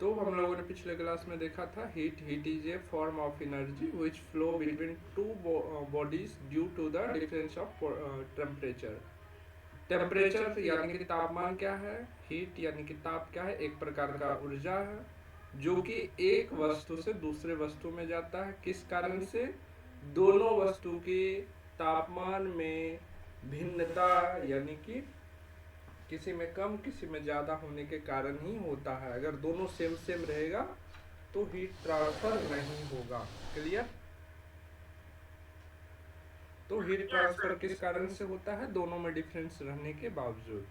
तो हम लोगों ने पिछले क्लास में देखा था heat is a form of energy which flow between two bodies due to the difference of temperature. Temperature यानी कि तापमान क्या है, हीट यानी कि ताप क्या है, एक प्रकार का ऊर्जा है जो कि एक वस्तु से दूसरे वस्तु में जाता है। किस कारण से? दोनों वस्तु के तापमान में भिन्नता यानी कि किसी में कम किसी में ज़्यादा होने के कारण ही होता है। अगर दोनों सेम सेम रहेगा तो हीट ट्रांसफर नहीं होगा। क्लियर? तो हीट ट्रांसफर किस कारण से होता है? दोनों में डिफरेंस रहने के बावजूद।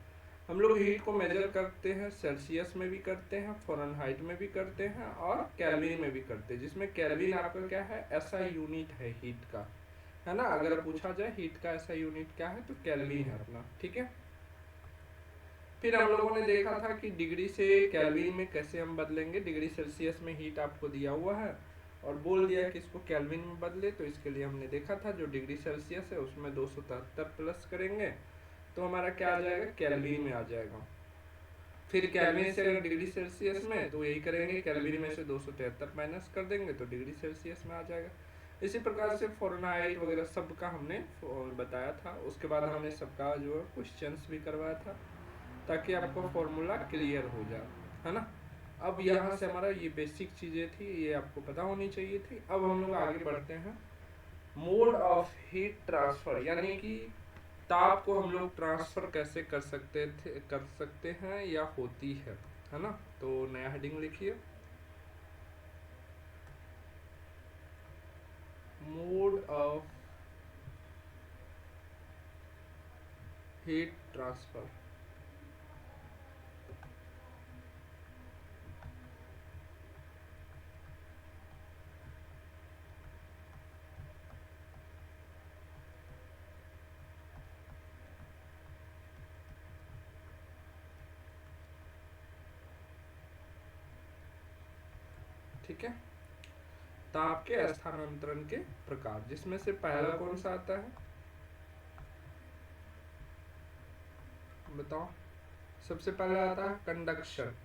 हम लोग हीट को मेजर करते हैं, सेल्सियस में भी करते हैं, फ़ारेनहाइट में भी करते हैं और केल्विन में भी करते हैं, जिसमें केल्विन आपका क्या है? ऐसा यूनिट है हीट का, है ना। अगर पूछा जाए हीट का ऐसा यूनिट क्या है तो केल्विन है अपना। ठीक है। फिर हम लोगों ने देखा था कि डिग्री से केल्विन में कैसे हम बदलेंगे। डिग्री सेल्सियस में हीट आपको दिया हुआ है और बोल दिया कि इसको केल्विन में बदले, तो इसके लिए हमने देखा था जो डिग्री सेल्सियस है उसमें 273 प्लस करेंगे तो हमारा क्या आ जाएगा? केल्विन में आ जाएगा। फिर केल्विन से अगर डिग्री सेल्सियस में तो यही करेंगे, केल्विन में से 273 माइनस कर देंगे तो डिग्री सेल्सियस में आ जाएगा। इसी प्रकार से फ़ारेनहाइट वगैरह सब का हमने बताया था। उसके बाद हमने सबका जो है क्वेश्चंस भी करवाया था ताकि आपको फॉर्मूला क्लियर हो जाए, है ना। अब यहाँ से हमारा ये बेसिक चीज़ें थी, ये आपको पता होनी चाहिए थी। अब हम लोग आगे बढ़ते हैं। मोड ऑफ हीट ट्रांसफर यानी कि ताप को हम लोग ट्रांसफर कैसे कर सकते हैं या होती है ना। तो नया हेडिंग लिखिए, मोड ऑफ हीट ट्रांसफर। ठीक है। ताप के स्थानांतरण के प्रकार, जिसमें से पहला कौन सा आता है? बताओ। सबसे पहले आता है कंडक्शन।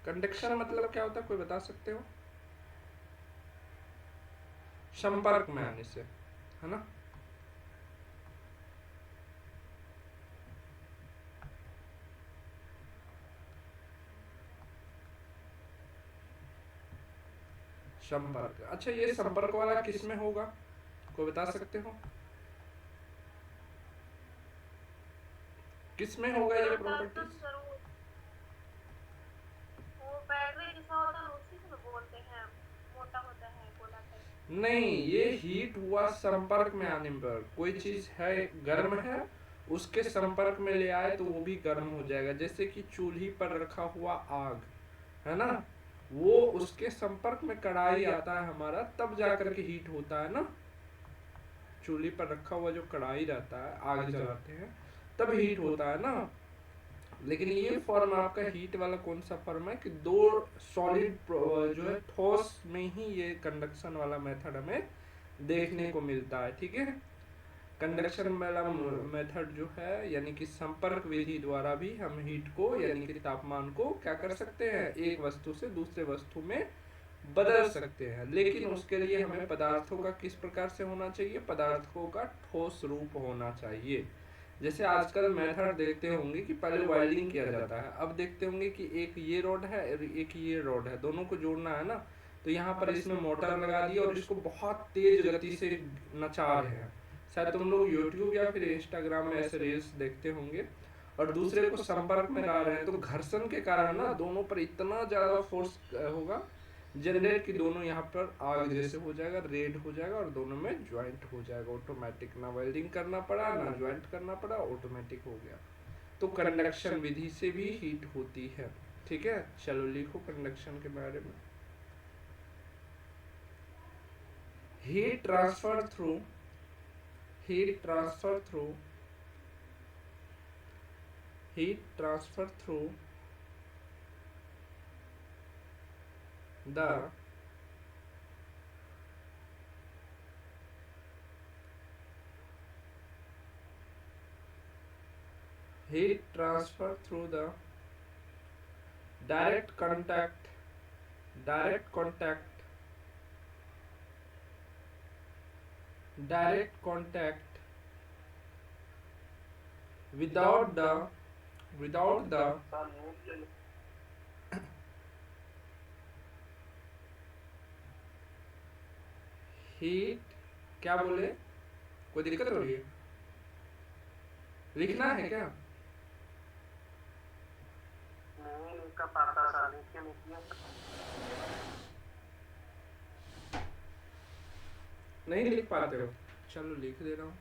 कंडक्शन मतलब क्या होता है, कोई बता सकते हो? संपर्क में आने से, है ना। संपर्क, अच्छा ये संपर्क वाला किस में होगा, कोई बता सकते हो? किस में होगा ये प्रॉपर्टीज? वो बैटरी जैसा होता है उसी को बोलते हैं, मोटा होता है गोला टाइप। नहीं, ये हीट हुआ संपर्क में आने पर। कोई चीज है गर्म है, उसके संपर्क में ले आए तो वो भी गर्म हो जाएगा। जैसे कि चूल्ही पर रखा हुआ आग, है ना, वो उसके संपर्क में कढ़ाई आता है हमारा, तब जाकर के हीट होता है ना। चूल्ही पर रखा हुआ जो कढ़ाई रहता है, आग जलाते हैं तब हीट होता है ना। लेकिन ये फॉर्म आपका हीट वाला कौन सा फॉर्म है कि दो सॉलिड जो है ठोस में ही ये कंडक्शन वाला मेथड हमें देखने को मिलता है। ठीक है। कंडक्शन वाला मेथड जो है यानी कि संपर्क विधि द्वारा भी हम हीट को यानी कि तापमान को क्या कर सकते हैं, एक वस्तु से दूसरे वस्तु में बदल सकते हैं। लेकिन उसके लिए हमें पदार्थों का किस प्रकार से होना चाहिए? पदार्थों का ठोस रूप होना चाहिए। जैसे आजकल मेथड देखते होंगे कि पहले वायरिंग किया जाता है, अब देखते होंगे कि एक ये रॉड है और एक ये रॉड है, दोनों को जोड़ना है ना, तो यहाँ पर इसमें मोटर लगा दिया और इसको बहुत तेज गति से नचा रहे हैं। शायद तुम लोग यूट्यूब या फिर इंस्टाग्राम में ऐसे रील्स देखते होंगे। और दूसरे को संपर्क में ला रहे हैं तो घर्षण के कारण ना दोनों पर इतना ज़्यादा फोर्स होगा जनरेट कि दोनों यहाँ पर आग जैसे हो जाएगा, रेड हो जाएगा और दोनों में ज्वाइंट हो जाएगा ऑटोमेटिक। ना वेल्डिंग करना पड़ा ना ज्वाइंट करना पड़ा, ऑटोमेटिक हो गया। तो कंडक्शन विधि से भी हीट होती है। ठीक है, चलो लिखो कंडक्शन के बारे में। Heat transfer through heat transfer through heat transfer through the heat transfer through the direct contact direct contact direct contact without the heat। क्या बोले, कोई दिक्कत हो रही है, लिखना है क्या? नहीं लिख पाते हो, चलो लिख दे रहा हूँ।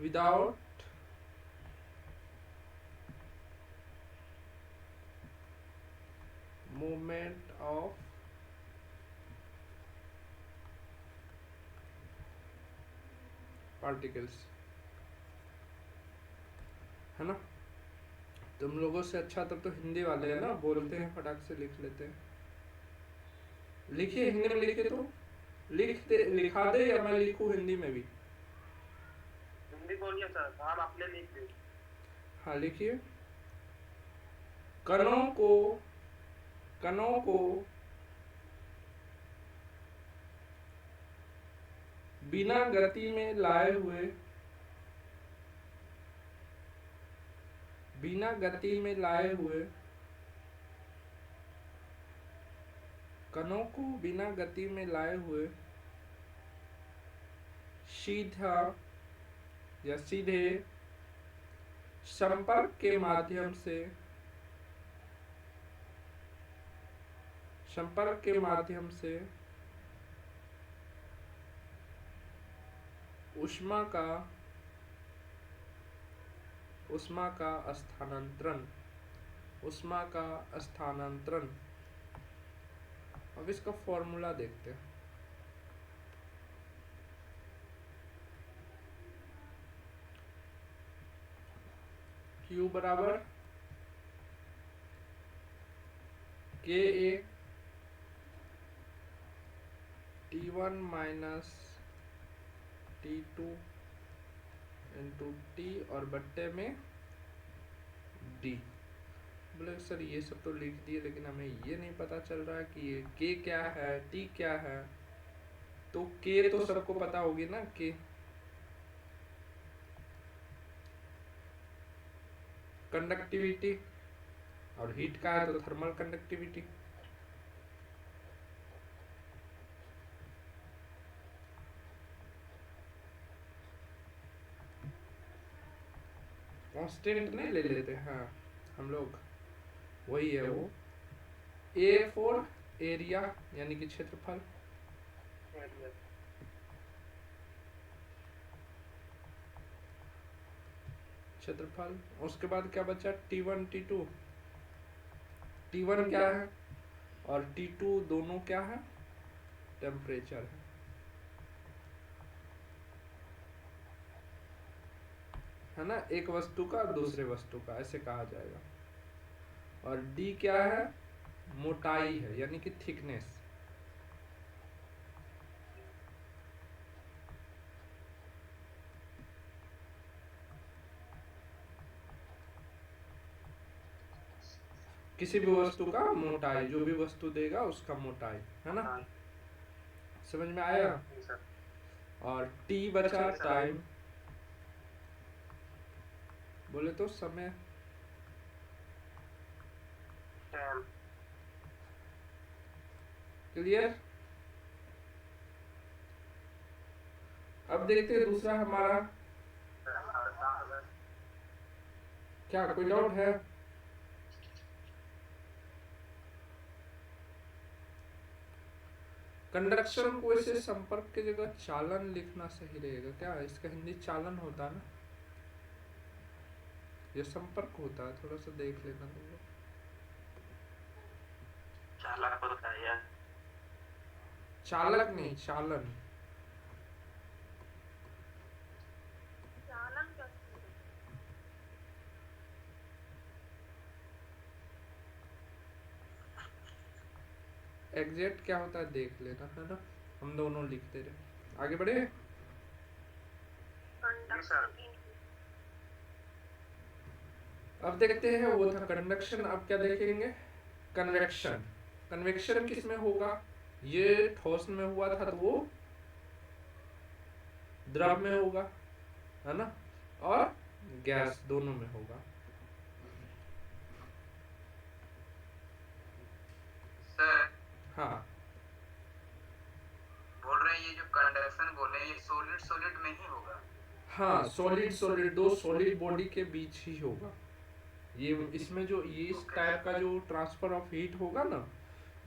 without movement of particles, है ना। तुम लोगों से अच्छा तब तो हिंदी वाले हैं ना, बोलते हैं फटाक से लिख लेते हैं। लिखिए, हिंदी में लिखे तो लिखा दे या मैं लिखूं हिंदी में भी? हिंदी बोलिए सर, हम अपने लिख दें। हाँ लिखिए। कणों को बिना गति में लाए हुए कणों को बिना गति में लाए हुए सीधा या सीधे संपर्क के माध्यम से ऊष्मा का स्थानांतरण। अब इसका फॉर्मूला देखते हैं। Q बराबर KA T1 minus T2 into T और बट्टे में D। बोले सर ये सब तो लिख दिए, लेकिन हमें ये नहीं पता चल रहा है कि ये K क्या है, T क्या है। तो K तो सबको पता होगी ना, K कंडक्टिविटी, और हीट का है तो थर्मल कंडक्टिविटी। कांस्टेंट नहीं ले लेते हैं हम लोग, वही है वो। A फॉर एरिया यानी कि क्षेत्रफल, उसके बाद क्या बचा, T1 T2। T1 क्या है और T2 दोनों क्या है, टेम्परेचर है ना, एक वस्तु का दूसरे वस्तु का, ऐसे कहा जाएगा। और D क्या है, मोटाई है यानी कि थिकनेस। किसी भी वस्तु का मोटाई, जो भी वस्तु देगा उसका मोटाई, है ना। समझ में आया। और T बचा टाइम, बोले तो समय। क्लियर। अब देखते हैं दूसरा हमारा, क्या कोई डाउट है? कंडक्शन को ऐसे संपर्क की जगह चालन लिखना सही रहेगा क्या? इसका हिंदी चालन होता है ना। ये संपर्क होता है, थोड़ा सा देख लेना तुम लोग। चालक होता है यार। चालक नहीं, चालन। चालन कैसे? एग्जैक्ट क्या होता है देख लेना, है ना। हम दोनों लिखते रहे, आगे बढ़े। कंडक्शन अब देखते हैं, वो था कंडक्शन, अब क्या देखेंगे, कन्वेक्शन। कन्वेक्शन किस में होगा, ये ठोस में हुआ था तो वो द्रव में होगा, है ना, और गैस दोनों में होगा। सर हाँ बोल रहे हैं ये जो कंडक्शन बोले हैं, ये सॉलिड सॉलिड में ही होगा। हाँ, सॉलिड सॉलिड, दो सॉलिड बॉडी के बीच ही होगा ये। इसमें जो ये इस टाइप का जो ट्रांसफर ऑफ हीट होगा ना,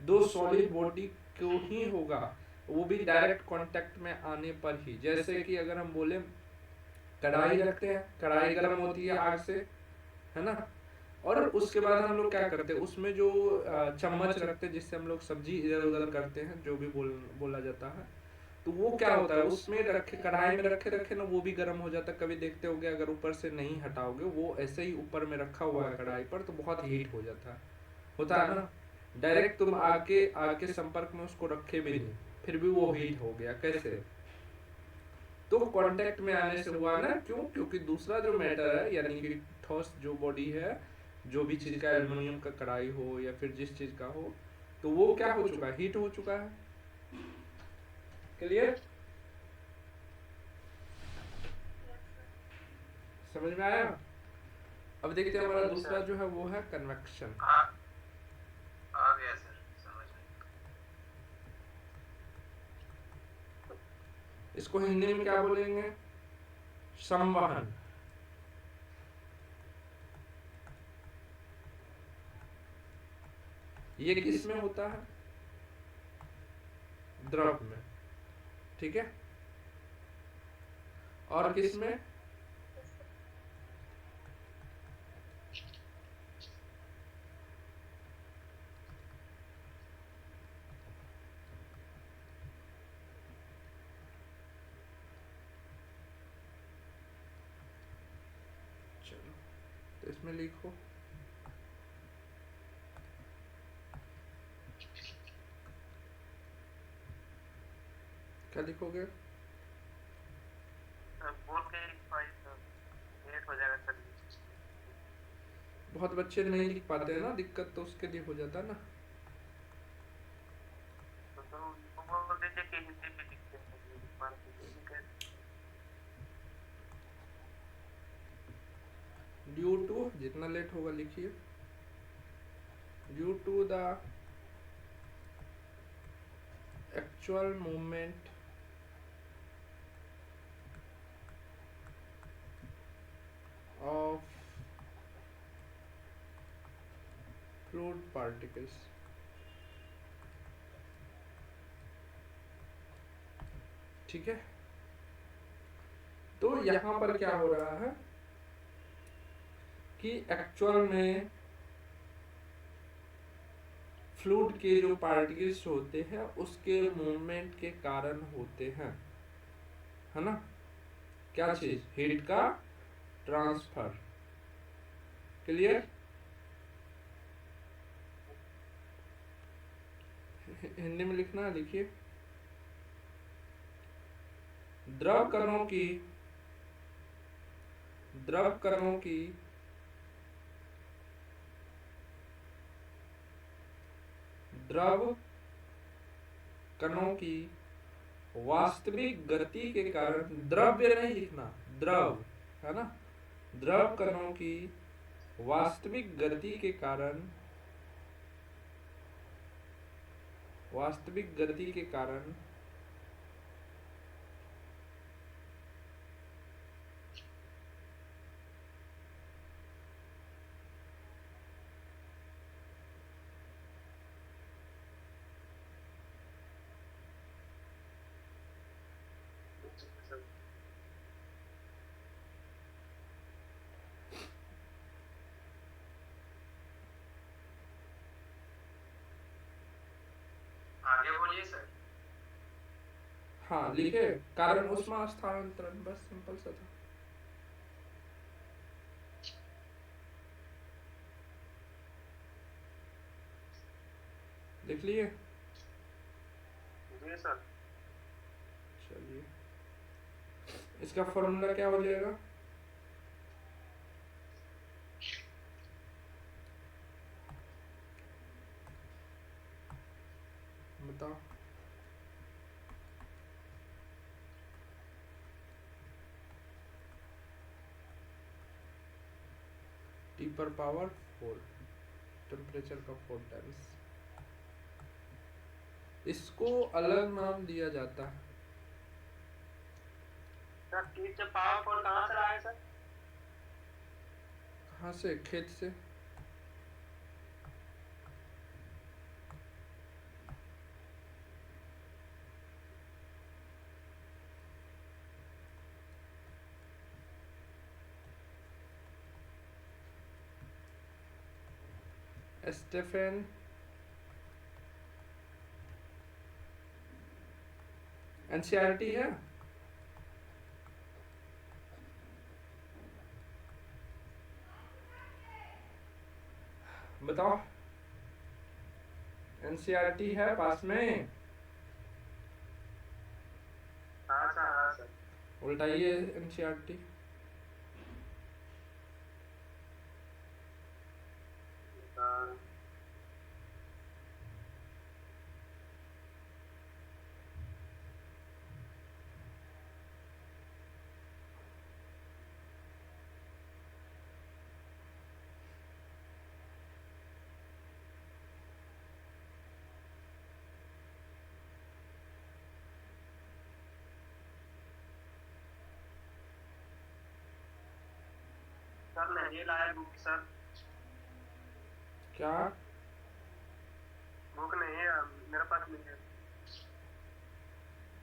दो सॉलिड बॉडी को ही होगा, वो भी डायरेक्ट कांटेक्ट में आने पर ही। जैसे कि अगर हम बोले कढ़ाई रखते हैं, कढ़ाई गर्म होती है आग से, है ना, और उसके बाद हम लोग क्या करते हैं, उसमें जो चम्मच रखते हैं जिससे हम लोग सब्जी इधर उधर करते हैं, जो भी बोला जाता है, तो वो क्या होता है, उसमें रखे, कढ़ाई में रखे रखे ना, वो भी गर्म हो जाता है। कभी देखते होगे, अगर ऊपर से नहीं हटाओगे, वो ऐसे ही ऊपर में रखा हुआ है कढ़ाई पर, तो बहुत हीट हो जाता है, होता है ना। डायरेक्ट तुम आके आके संपर्क में उसको रखे भी नहीं, फिर भी वो हीट हो गया, कैसे, तो कांटेक्ट में आने से हुआ ना। क्यों, क्योंकि दूसरा जो मैटर है, यानी कि ठोस जो बॉडी है, जो भी चीज का, एल्युमिनियम का कढ़ाई हो या फिर जिस चीज का हो, तो वो क्या हो चुका है, हीट हो चुका है। क्लियर, समझ में आया। अब देखते हैं, हमारा दूसरा जो है वो है कन्वेक्शन। आ गया सर, समझ में। इसको हिंदी में क्या बोलेंगे, संवहन। ये किस में होता है, द्रव में, ठीक है, और किस में, चलो तो इसमें लिखो, क्या लिखोगे, बोल के लेट हो जाएगा सर। बहुत बच्चे नहीं लिख पाते हैं ना, दिक्कत तो उसके लिए हो जाता है ना। तो उनको बोल दीजिए कि हिंदी में लिखते हैं, मान लीजिए। ड्यू टू, जितना लेट होगा लिखिए, due to the actual movement of fluid particles, ठीक है। तो यहां पर क्या हो रहा है कि एक्चुअल में फ्लूइड के जो पार्टिकल्स होते हैं उसके मूवमेंट के कारण होते हैं, है ना, क्या चीज, हीट का ट्रांसफर। क्लियर, हिंदी में लिखना, लिखिए, द्रव कणों की द्रव कणों की द्रव कणों की वास्तविक गति के कारण, द्रव्य नहीं लिखना, द्रव, है ना, द्रव कणों की वास्तविक गति के कारण, वास्तविक गति के कारण आगे बोलिए सर। हाँ लिखे, कारण ऊष्मा स्थानांतरण, बस सिंपल सा था। लिख लिए? जी सर। चलिए, इसका फॉर्मूला क्या हो जाएगा? बताओ। T पर पावर 4, टेम्परेचर का 4 टाइम्स। इसको अलग नाम दिया जाता है। सर टी से पावर कहाँ से आया सर? कहाँ से? खेत से। स्टेफन एनसीईआरटी है? बताओ, एनसीईआरटी है पास में? हाँ सर। उल्टाइए एनसीईआरटी। हाँ। सर नहीं लाया बुक सर। क्या? बुक नहीं है मेरे पास, नहीं है।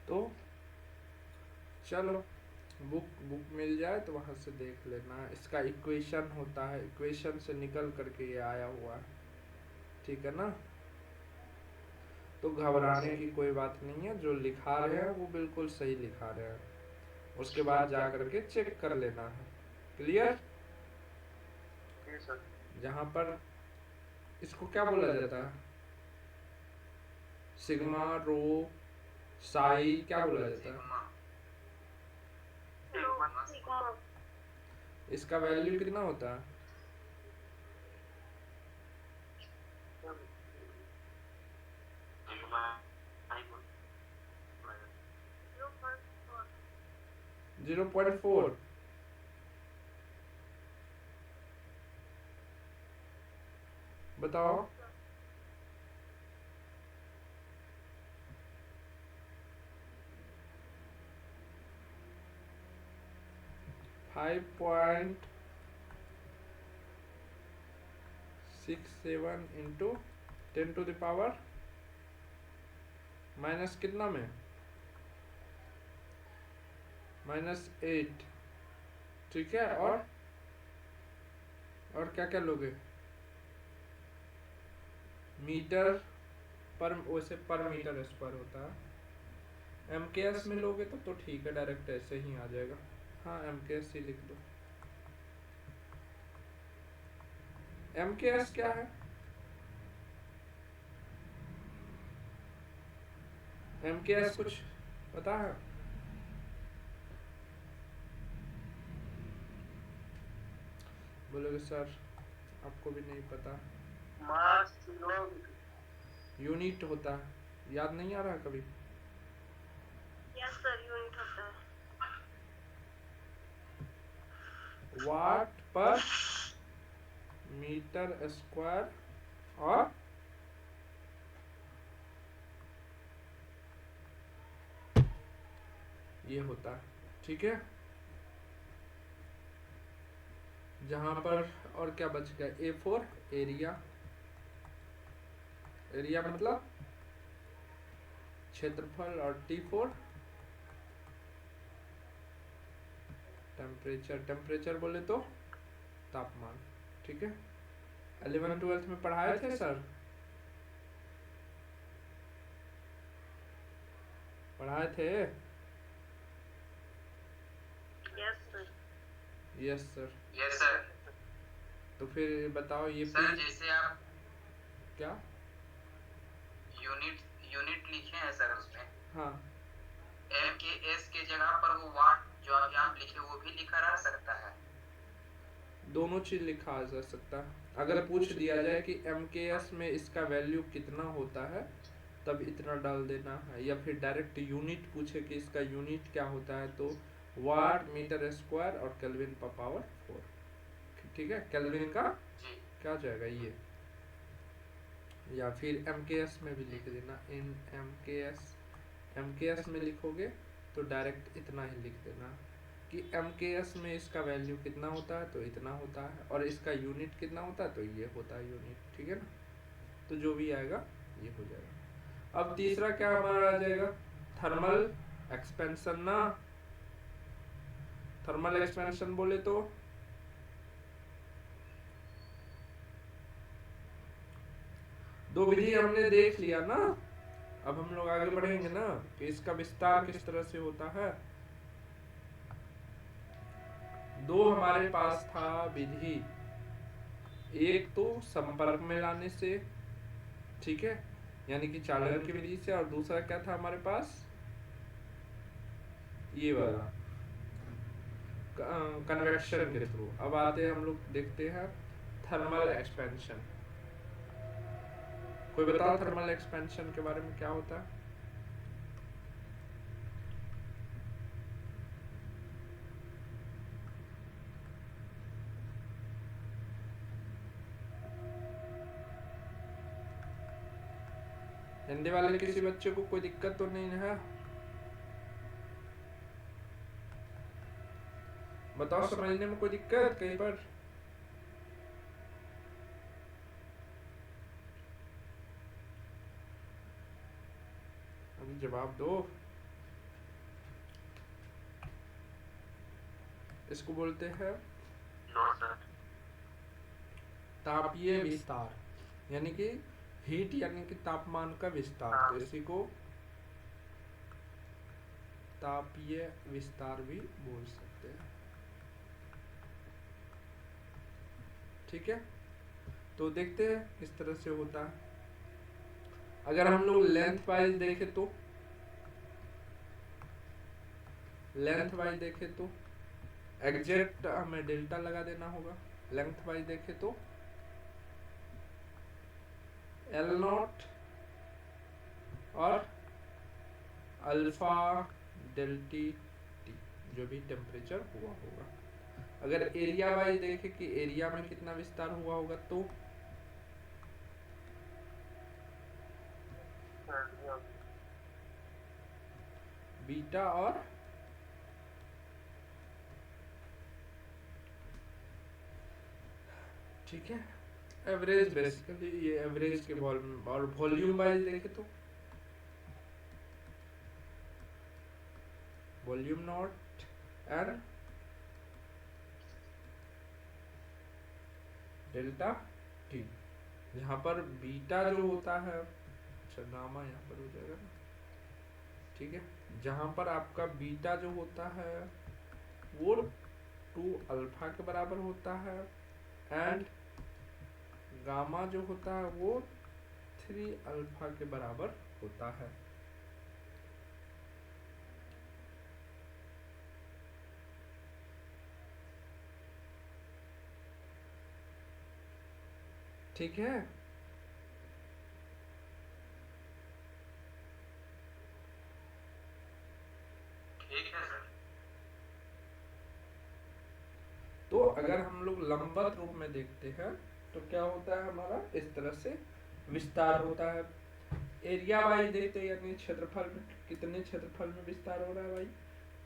तो चलो, बुक मिल जाए तो वहां से देख लेना। इसका इक्वेशन होता है, इक्वेशन से निकल करके ये आया हुआ है, ठीक है ना? तो घबराने की कोई बात नहीं है, जो लिखा रहे हैं वो बिल्कुल सही लिखा रहे हैं, उसके बाद जा करके चेक कर लेना है। क्लियर? जी सर। जहाँ पर इसको क्या बोला जाता है? सिग्मा, रो, साई, क्या बोला जाता है? सिग्मा। इसका वैल्यू कितना होता है? जीरो 0.4। बताओ। 5.67 into 10 to the power minus कितना में? -8। ठीक है, और क्या क्या लोगे? मीटर पर, वैसे पर मीटर स्क्वायर होता है। एमकेएस में लोगे तो ठीक है, डायरेक्ट ऐसे ही आ जाएगा। हाँ, एमकेएस ही लिख दो। एमकेएस क्या है? एमकेएस कुछ पता है? बोलोगे सर आपको भी नहीं पता। मास यूनिट होता है, याद नहीं आ रहा कभी? यस सर, यूनिट होता है। वाट पर मीटर स्क्वायर, और ये होता है, ठीक है। जहां पर और क्या बच गया? A4 एरिया, एरिया मतलब क्षेत्रफल, और T4 टेम्परेचर, टेम्परेचर बोले तो तापमान, ठीक है। 11th 12th में पढ़ाए थे सर? पढ़ाए थे? Yes sir. Yes sir. Yes sir. तो फिर बताओ ये सर P जैसे आप क्या? यूनिट यूनिट लिखे हैं सर, उसमें हाँ, एम के एस के जगह पर वो वाट जो अभी आप लिखे वो भी लिखा रह सकता है। दोनों चीज लिखा जा सकता है। अगर पूछ दिया जाए कि MKS में इसका वैल्यू कितना होता है तब इतना डाल देना है, या फिर डायरेक्ट यूनिट पूछे कि इसका यूनिट क्या होता है तो वाट मीटर स्क्वायर और केल्विन पर पावर 4। ठीक है, केल्विन का जी क्या जाएगा ये, या फिर MKS में भी लिख देना। इन MKS में लिखोगे तो डायरेक्ट इतना ही लिख देना कि MKS में इसका वैल्यू कितना होता है तो इतना होता है, और इसका यूनिट कितना होता है तो ये होता है यूनिट। ठीक है ना, तो जो भी आएगा ये हो जाएगा। अब तीसरा क्या हमारा आ जाएगा, थर्मल एक्सपेंशन ना। थर्मल एक्सपेंशन बोले तो दो विधि हमने देख लिया ना, अब हम लोग आगे बढ़ेंगे ना कि इसका विस्तार किस तरह से होता है। दो हमारे पास था विधि, एक तो संपर्क में लाने से, ठीक है, यानी कि चालन की विधि से, और दूसरा क्या था हमारे पास, ये वाला कन्वेक्शन के थ्रू। अब आते हैं हम लोग देखते हैं थर्मल एक्सपेंशन। कोई बताओ थर्मल एक्सपेंशन के बारे में क्या होता है? हिंदी वाले किसी बच्चे को कोई दिक्कत तो नहीं है? बताओ, समझने में कोई दिक्कत कहीं पर? अभी जवाब दो। इसको बोलते हैं नो सर। तापीय विस्तार, यानी कि हीट यानी कि तापमान का विस्तार, तो इसी को तापीय विस्तार भी बोल सकते हैं। ठीक है, तो देखते हैं किस तरह से होता है। अगर हम लोग लेंथ वाइज देखें तो एग्जैक्ट हमें डेल्टा लगा देना होगा। लेंथ वाइज देखें तो L0 और अल्फा डेल्टी टी, जो भी टेम्परेचर हुआ होगा। अगर एरिया वाइज देखें कि एरिया में कितना विस्तार हुआ होगा तो बीटा और ठीक है एवरेज, बेसिकली ये एवरेज के वॉल्यूम। और वॉल्यूम वाइज देखें तो volume not and delta T, जहाँ पर बीटा जो होता है, अच्छा गामा यहाँ पर हो जाएगा ना, ठीक है, जहाँ पर आपका बीटा जो होता है वो 2 अल्फा के बराबर होता है, एंड गामा जो होता है वो 3 अल्फा के बराबर होता है। ठीक है, ठीक है सर। तो अगर हम लोग लंबवत रूप में देखते हैं तो क्या होता है हमारा, इस तरह से विस्तार होता है। एरिया वाइज देखते हैं, यानी क्षेत्रफल में कितने क्षेत्रफल में विस्तार हो रहा है भाई,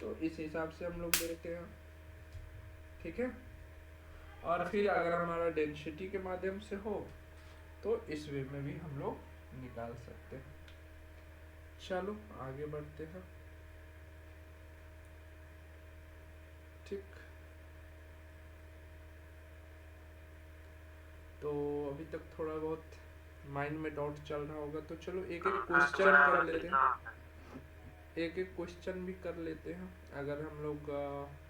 तो इस हिसाब से हम लोग देखते हैं। ठीक है, और फिर अगर हमारा डेंसिटी के माध्यम से हो तो इस वे में भी हम लोग निकाल सकते हैं। चलो आगे बढ़ते हैं। ठीक, तो अभी तक थोड़ा बहुत माइंड में डाउट चल रहा होगा, तो चलो एक एक क्वेश्चन कर लेते हैं। एक एक क्वेश्चन भी कर लेते हैं। अगर हम लोग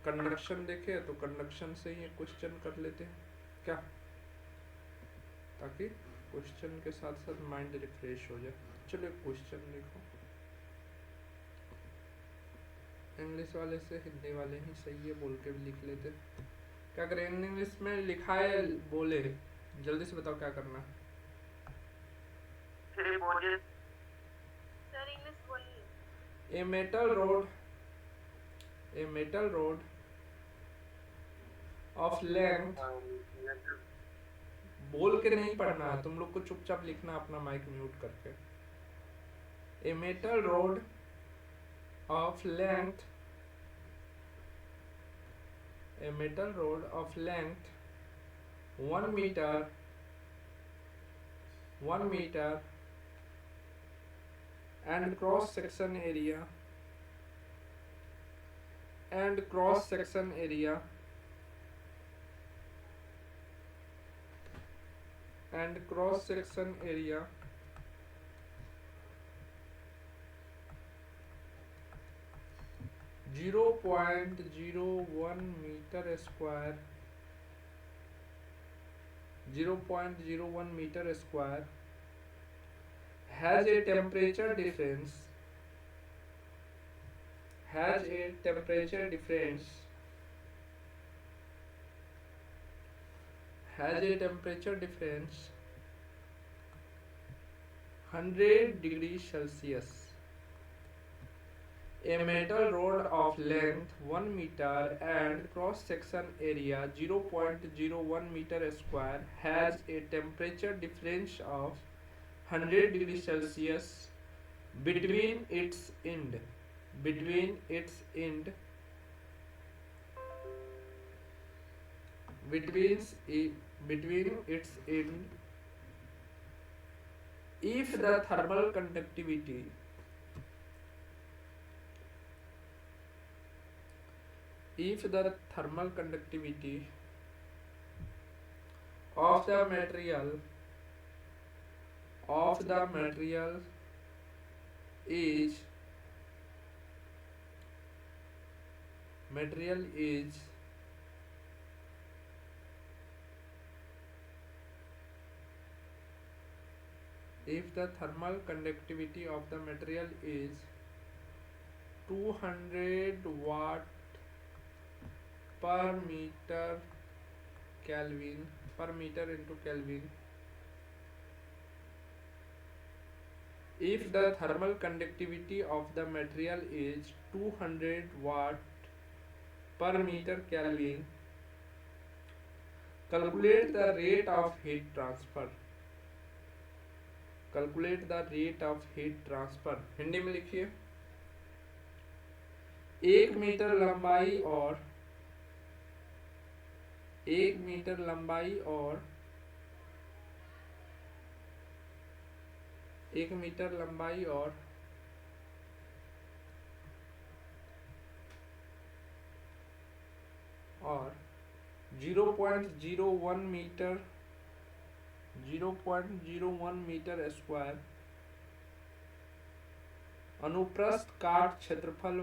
कंडक्शन देखें तो कंडक्शन से ही एक क्वेश्चन कर लेते हैं क्या, ताकि क्वेश्चन के साथ साथ माइंड रिफ्रेश हो जाए। चलो एक क्वेश्चन देखो, इंग्लिश वाले से हिंदी वाले ही सही है बोल के भी लिख लेते। क्या करें, इंग्लिश में लिखा है बोले, जल्दी से बताओ क्या करना है। फिर बोलिए। सर इंग्लिश बोलिए। A metal road of length, बोल के नहीं पढ़ना है तुम लोग को, चुपचाप लिखना अपना माइक म्यूट करके। A metal road of length, a metal rod of length 1 meter and cross section area (0.01 meter square, 0.01 meter square) has a temperature difference has a temperature difference 100 degrees Celsius. A metal rod of length 1 meter and cross section area 0.01 meter square has a temperature difference of 100 degrees Celsius between its end if the thermal conductivity of the material is 200 watt per meter into Kelvin. If the thermal conductivity of the material is 200 watt per meter Kelvin, calculate the rate of heat transfer. Hindi में लिखिए। 1 metre लंबाई और 1 metre लंबाई और 0.01 metre square अनुप्रस्थ काट क्षेत्रफल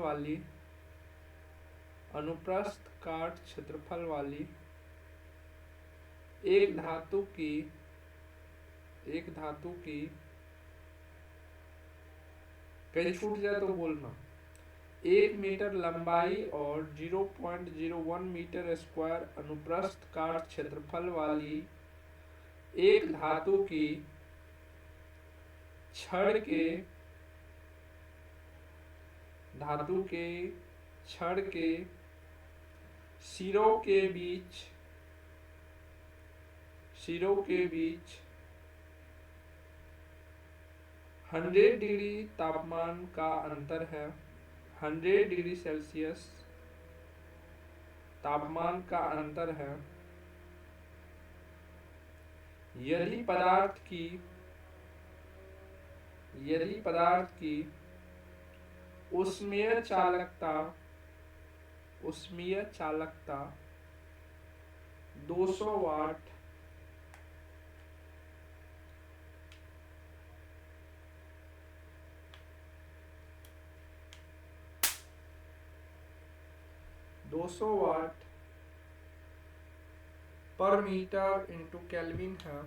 वाली एक धातु की कहीं छूट जाए तो बोलना। 1 मीटर लंबाई और 0.01 मीटर स्क्वायर अनुप्रस्थ काट क्षेत्रफल वाली एक धातु की छड़ के सिरों के बीच 100 डिग्री तापमान का अंतर है। 100 डिग्री सेल्सियस तापमान का अंतर है। यदि पदार्थ की उष्मीय चालकता 200 वाट 200 वाट पर मीटर इंटू केल्विन है।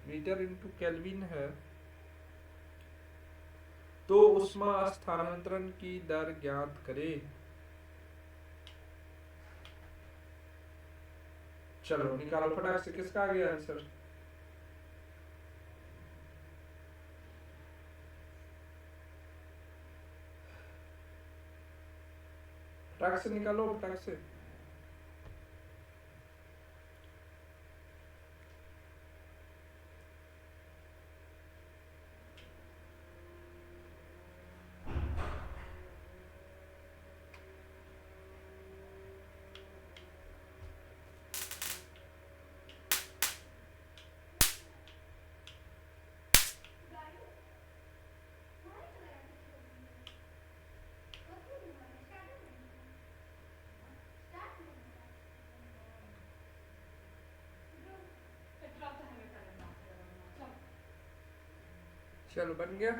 मीटर इंटू केल्विन है, तो उष्मा स्थानांतरण की दर ज्ञात करें। चलो निकालो फटाक से, किसका आ गया आंसर? फटाक से निकालो, फटाक से। चलो बन गया,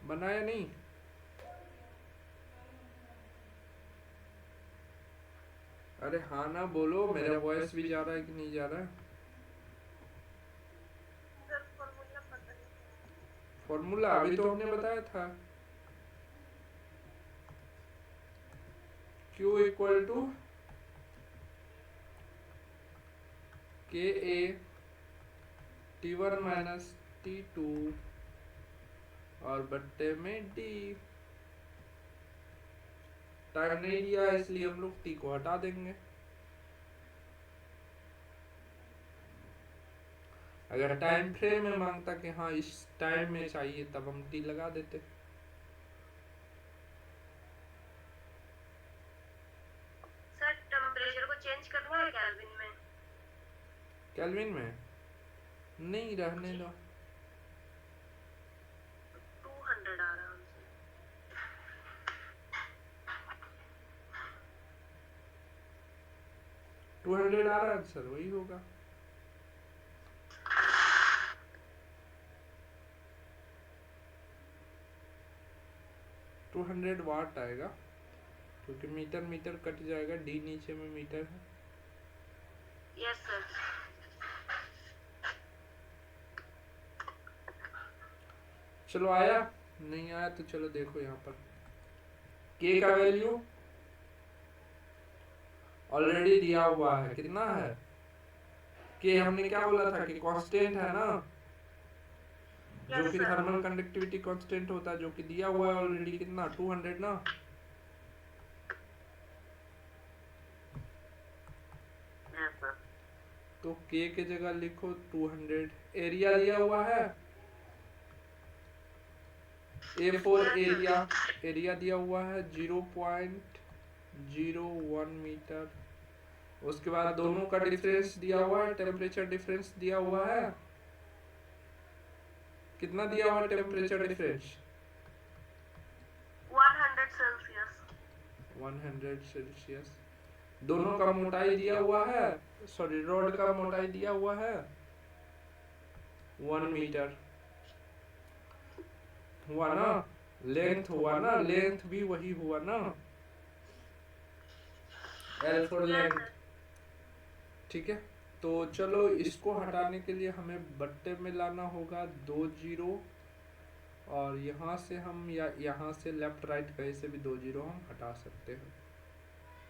बनाया नहीं? अरे हाँ ना बोलो, मेरा वॉइस भी जा रहा है कि नहीं जा रहा है? सर फॉर्मूला पता नहीं। फॉर्मूला अभी तो हमने बताया था, Q इक्वल टू के ए T1 माइनस T2 और बट्टे में D। टाइम नहीं दिया इसलिए हम लोग T को हटा देंगे। अगर टाइम फ्रेम में मांगता कि हाँ इस टाइम में चाहिए, तब हम T लगा देते। सर टेम्परेचर को चेंज करना है केल्विन में? केल्विन में नहीं, रहने दो। 200 आ रहा है। 200 आ रहा है आंसर, वही होगा। टू 200 वाट आएगा, क्योंकि मीटर मीटर कट जाएगा, डी नीचे में मीटर है। Yes sir. चलो आया, नहीं आया तो चलो देखो यहाँ पर के का वैल्यू ऑलरेडी दिया हुआ है, कितना है? के हमने क्या बोला था कि कांस्टेंट है ना, जो कि थर्मल कंडक्टिविटी कांस्टेंट होता है, जो कि दिया हुआ है ऑलरेडी, कितना? 200 ना। Yes sir. तो के के जगह लिखो 200। एरिया दिया हुआ है, A4 एरिया, एरिया दिया हुआ है 0.01 मीटर। उसके बाद दोनों का डिफरेंस दिया हुआ है, टेम्परेचर डिफरेंस दिया हुआ है। कितना दिया हुआ है टेम्परेचर डिफरेंस? 100 सेल्सियस। 100 सेल्सियस। दोनों का मोटाई दिया हुआ है, सॉरी रॉड का मोटाई दिया हुआ है 1 मीटर। हुआ ना? लेंथ हुआ ना, लेंथ भी वही हुआ ना, L फॉर लेंथ। ठीक है, तो चलो इसको हटाने के लिए हमें बट्टे में लाना होगा 2 जीरो, और यहाँ से हम या यहाँ से लेफ्ट राइट कहीं से भी 2 जीरो हम हटा सकते हैं।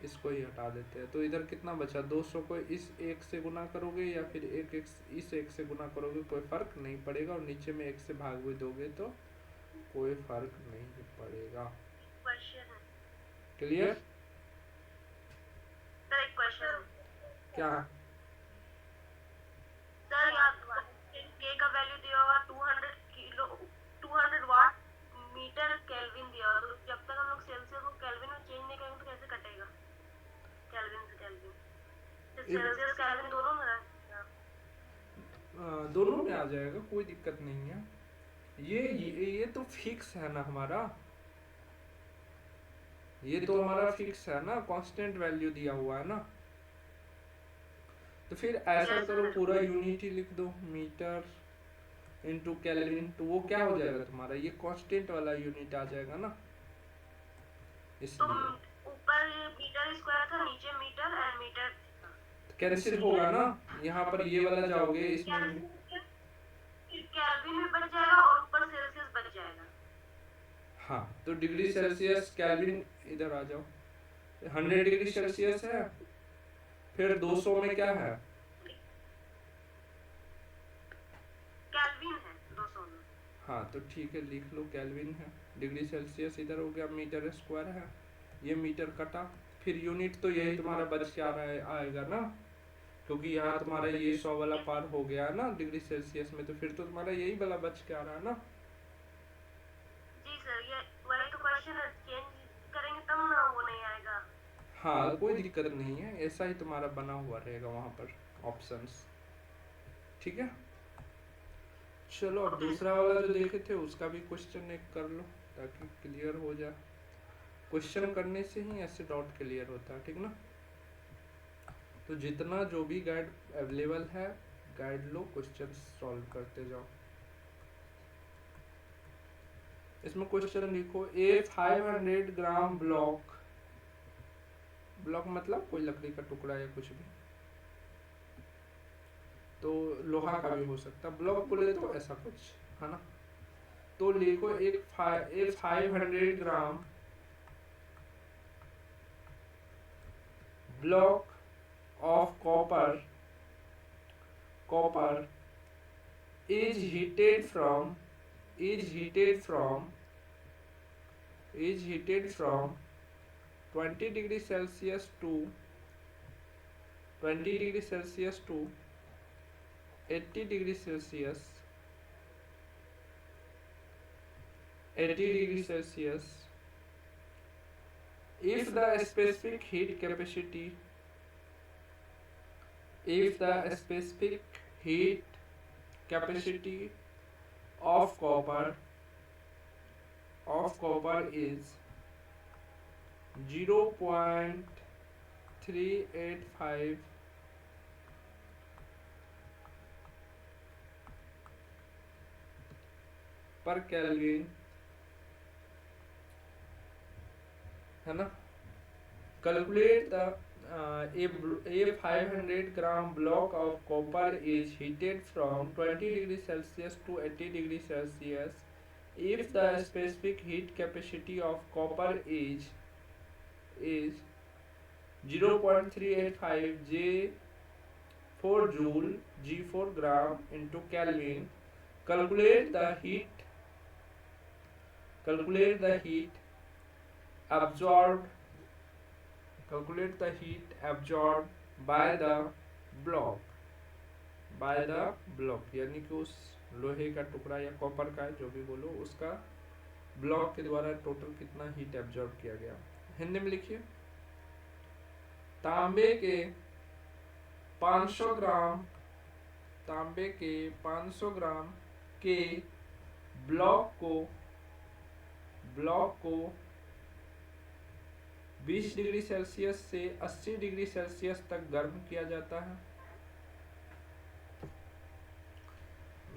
इसको ही हटा देते हैं, तो इधर कितना बचा? 200 को इस एक से गुना करोगे या फिर एक इस एक से गुना करोगे, कोई फर्क नहीं पड़ेगा, और नीचे में एक से भाग भी दोगे तो कोई फर्क नहीं पड़ेगा। Question clear? सर, एक क्वेश्चन। क्या? सर यहाँ के का वैल्यू दिया हुआ 200 किलो 200 वाट मीटर केल्विन दिया हुआ, तो जब तक हम लोग सेल्सियस को केल्विन में चेंज नहीं करेंगे तो कैसे कटेगा? केल्विन से केल्विन, सेल्सियस केल्विन दोनों में रहेगा? दोनों में आ जाएगा, कोई दिक्कत नहीं है। ये तो फिक्स है ना हमारा, ये तो हमारा फिक्स है ना, कांस्टेंट वैल्यू दिया हुआ है ना। तो फिर ऐसा करो, पूरा यूनिट ही लिख दो, मीटर इंटू केल्विन, तो वो क्या हो जाएगा तुम्हारा, ये कांस्टेंट वाला यूनिट आ जाएगा ना, तो इसलिए ऊपर मीटर स्क्वायर था, नीचे मीटर एंड मीटर कैंसिल होगा ना, यहाँ पर ये वाला जाओगे, इसमें केल्विन में बच जाएगा और ऊपर सेल्सियस बच जाएगा। हाँ, तो डिग्री सेल्सियस केल्विन इधर आ जाओ, 100 डिग्री सेल्सियस है, फिर 200 में क्या है, केल्विन है 200 में। हाँ तो ठीक है, लिख लो केल्विन है, डिग्री सेल्सियस इधर हो गया, मीटर स्क्वायर है, ये मीटर कटा, फिर यूनिट तो यही तुम्हारा बच के आ रहा है, आएगा ना, क्योंकि यहाँ तुम्हारा ये 100 वाला पार हो गया ना डिग्री सेल्सियस में, तो फिर तो तुम्हारा यही वाला बच के आ रहा है ना। जी सर, ये वही तो क्वेश्चन है, चेंज करेंगे तब ना वो नहीं आएगा। हाँ कोई दिक्कत नहीं है, ऐसा ही तुम्हारा बना हुआ रहेगा वहाँ पर ऑप्शंस, ठीक है। चलो अब दूसरा वाला जो देखे थे उसका भी क्वेश्चन एक कर लो ताकि क्लियर हो जाए, क्वेश्चन करने से ही ऐसे डाउट क्लियर होता है, ठीक ना। तो जितना जो भी गाइड अवेलेबल है गाइड लो, क्वेश्चन सॉल्व करते जाओ। इसमें क्वेश्चन लिखो, ए 500 ग्राम ब्लॉक, ब्लॉक मतलब कोई लकड़ी का टुकड़ा या कुछ भी, तो लोहा का भी हो सकता है, ब्लॉक बोले तो ऐसा कुछ है ना। तो लिखो एक 500 ग्राम block of copper is heated from 20 degree Celsius to 20 degree Celsius to 80 degree Celsius, 80 degree Celsius if the specific heat capacity of copper is 0.385 per Kelvin, है ना। Calculate the a 500 gram block of copper is heated from 20 degree Celsius to 80 degree Celsius if the specific heat capacity of copper is 0.385 J4 joule G4 gram into Kelvin. Calculate the heat absorbed by the block यानी कि उस लोहे का टुकड़ा या copper का जो भी बोलो उसका ब्लॉक के द्वारा टोटल कितना हीट एब्जॉर्ब किया गया। हिंदी में लिखिए, तांबे के 500 ग्राम के ब्लॉक को 20 डिग्री सेल्सियस से 80 डिग्री सेल्सियस तक गर्म किया जाता है।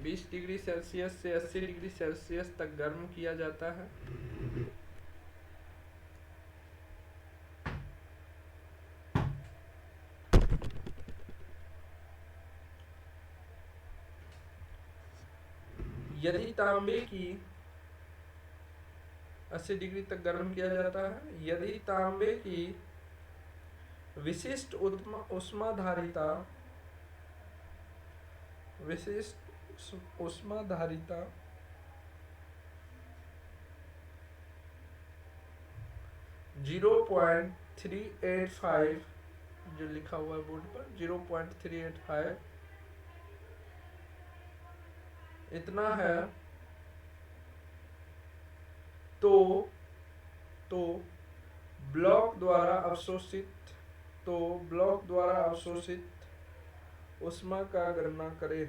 20 डिग्री सेल्सियस से 80 डिग्री सेल्सियस तक गर्म किया जाता है। यदि तांबे की 80 डिग्री तक गर्म किया जाता है, यदि तांबे की विशिष्ट ऊष्माधारिता 0.385 जो लिखा हुआ है बोर्ड पर 0.385 इतना है, तो ब्लॉक द्वारा अवशोषित ऊष्मा का गणना करें।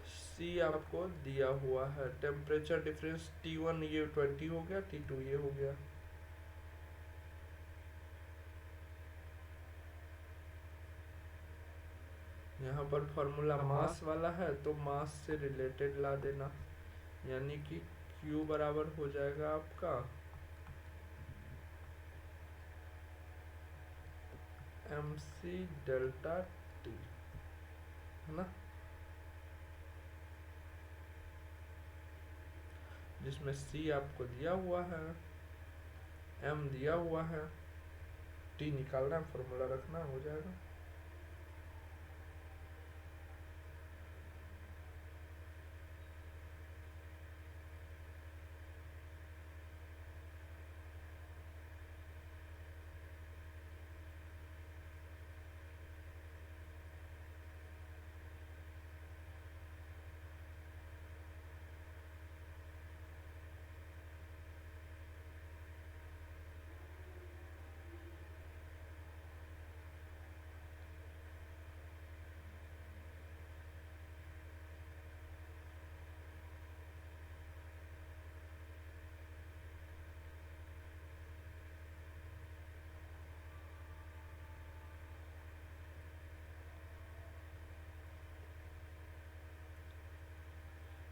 सी आपको दिया हुआ है, टेम्परेचर डिफरेंस T1 ये 20 हो गया, T2 ये हो गया। यहाँ पर फॉर्मूला मास वाला है तो मास से रिलेटेड ला देना, यानी कि Q बराबर हो जाएगा आपका mc डेल्टा T, है ना, जिसमें C आपको दिया हुआ है, M दिया हुआ है, T निकालना है, फॉर्मूला रखना, हो जाएगा।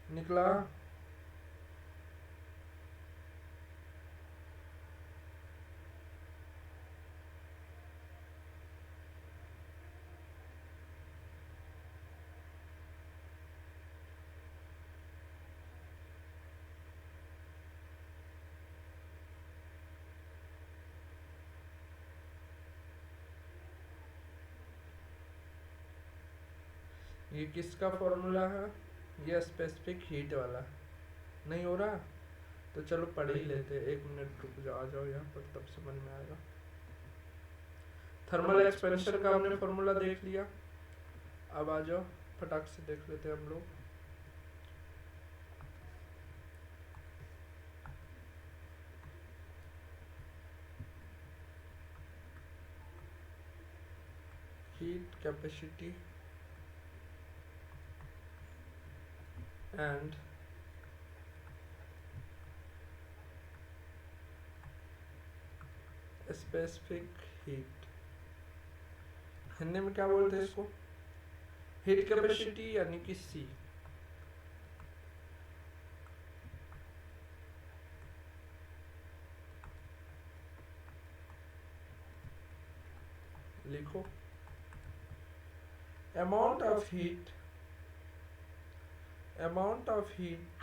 निकला। ये किसका फॉर्मूला है? ये स्पेसिफिक हीट वाला नहीं हो रहा, तो चलो पढ़ ही लेते। 1 मिनट रुक जाओ, आ जाओ यहाँ पर, तब समझ में आएगा। थर्मल एक्सपेंशन का हमने फॉर्मूला देख लिया, अब आ जाओ फटाक से देख लेते हैं हम लोग। Heat capacity and specific heat, Hindi में क्या बोलते हैं इसको? हीट कैपेसिटी यानी कि C। लिखो amount of heat amount of heat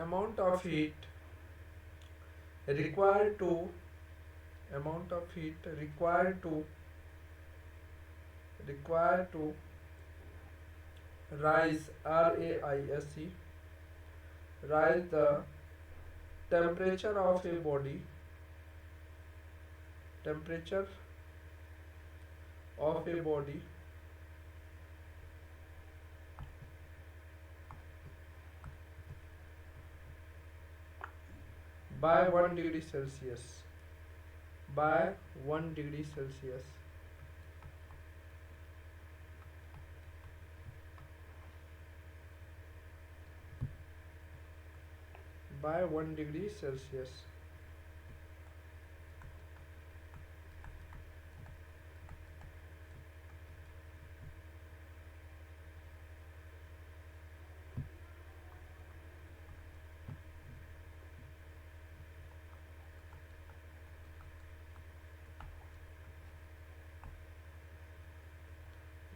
amount of heat required to amount of heat required to rise RAISE rise the temperature of a body by 1 degree Celsius by 1 degree Celsius by 1 degree Celsius।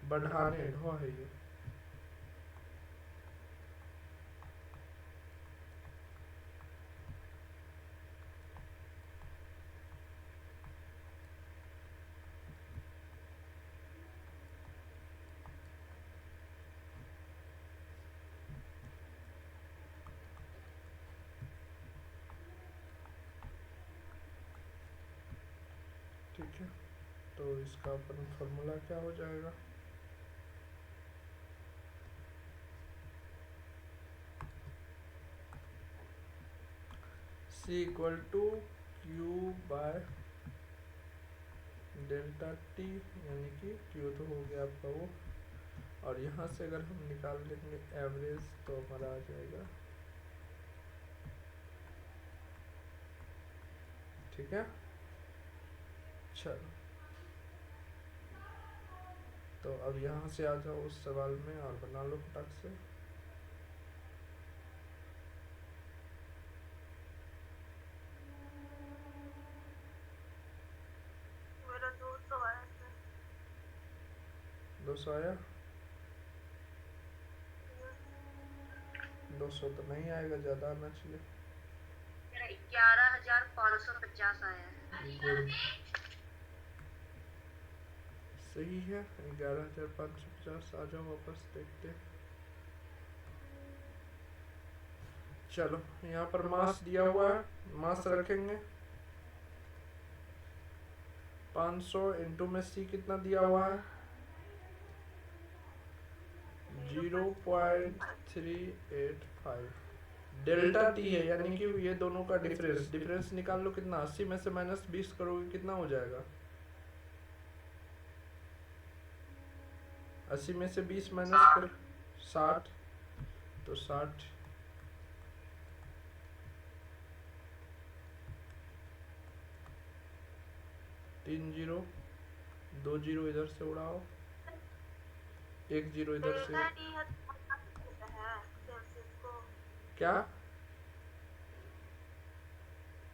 बढ़ाने ढो है ये, ठीक है। तो इसका अपन formula क्या हो जाएगा? C equal to Q by delta T, यानी कि Q तो हो गया आपका वो, और यहाँ से अगर हम निकाल लेंगे एवरेज तो हमारा आ जाएगा, ठीक है, चलो तो अब यहाँ से आ जाओ उस सवाल में और बना लो फटाक से। मेरा 200 आया सर। 200 आया? 200 तो नहीं आएगा, ज़्यादा आना चाहिए। मेरा 11,550 आया है। गुड, सही है, 11,550। आ जाओ वापस देखते। चलो यहाँ पर मास दिया हुआ है, मास रखेंगे 500 इंटू में सी कितना दिया हुआ है 0.385 डेल्टा टी है, यानी कि ये दोनों का डिफरेंस निकाल लो कितना। 80 में से -20 करोगे कितना हो जाएगा? 80 में से 20 माइनस कर 60, तो 60 3 0 2 0 इधर से उड़ाओ, 1 0 इधर से। क्या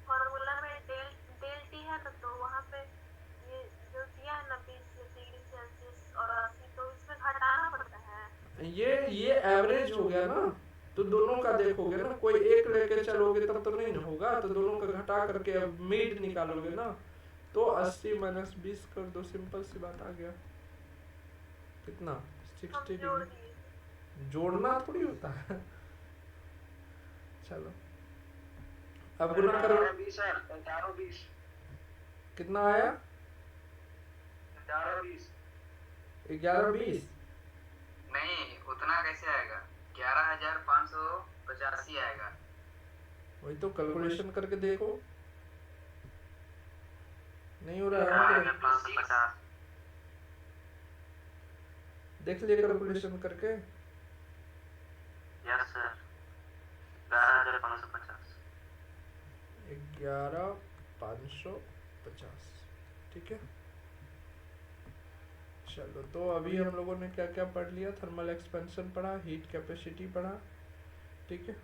फॉर्मूला में डेल टी है ना, तो वहाँ पे ये जो दिया है ना 20 डिग्री सेल्सियस और 80, तो इसमें घटाना पड़ता है। ये एवरेज हो गया ना, तो दोनों का देखोगे ना, कोई एक लेके चलोगे तब तो नहीं होगा, तो दोनों का घटा करके अब मीड निकालोगे ना, तो 80 माइनस 20 कर दो, सिंपल सी बात आ गया। कितना 60 डिग्री। जोड़ना थोड़ी होता है। चलो अब गुना करो। 11-20 कितना आया? 11-20 11-20 नहीं, उतना कैसे आएगा? 11,585 आएगा। वही तो कैलकुलेशन करके देखो, नहीं हो रहा है। 550 देख लिए कैलकुलेशन करके। यस सर 11,550 11,550 ठीक है। चलो तो अभी हम लोगों ने क्या क्या पढ़ लिया? थर्मल एक्सपेंशन पढ़ा, हीट कैपेसिटी पढ़ा, ठीक है।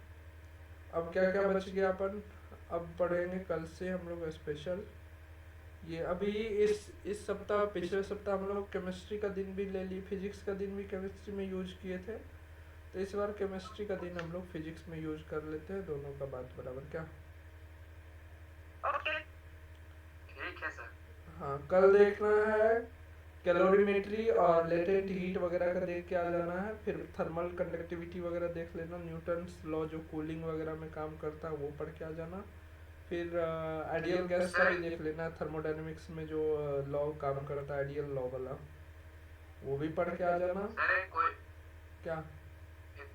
अब क्या क्या बच गया अपन? अब पढ़ेंगे कल से हम लोग स्पेशल। ये अभी इस सप्ताह, पिछले सप्ताह हम लोग केमिस्ट्री का दिन भी ले ली, फिजिक्स का दिन भी केमिस्ट्री में यूज किए थे, तो इस बार केमिस्ट्री का दिन हम लोग फिजिक्स में यूज कर लेते हैं, दोनों का बात बराबर। क्या ओके ठीक है सर। हाँ, कल देखना है कैलोरीमेट्री और लेटेंट हीट वगैरह का देख के आ जाना है, फिर थर्मल कंडक्टिविटी वगैरह देख लेना, न्यूटन्स लॉ जो कूलिंग वगैरह में काम करता है वो पढ़ के आ जाना, फिर आइडियल गैस का भी देख लेना, थर्मोडायनेमिक्स में जो लॉ काम करता है आइडियल लॉ वाला, वो भी पढ़ के आ जाना। सर एक क्या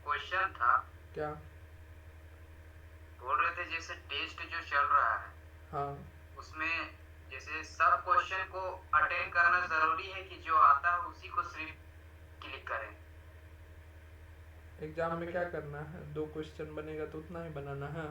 क्वेश्चन था। क्या बोल रहे थे जैसे टेस्ट जो चल रहा है, हाँ, उसमें जैसे सब क्वेश्चन को अटेंड करना जरूरी है कि जो आता है उसी को सिर्फ क्लिक करें? एग्जाम में क्या करना है, 2 क्वेश्चन बनेगा तो उतना ही बनाना है।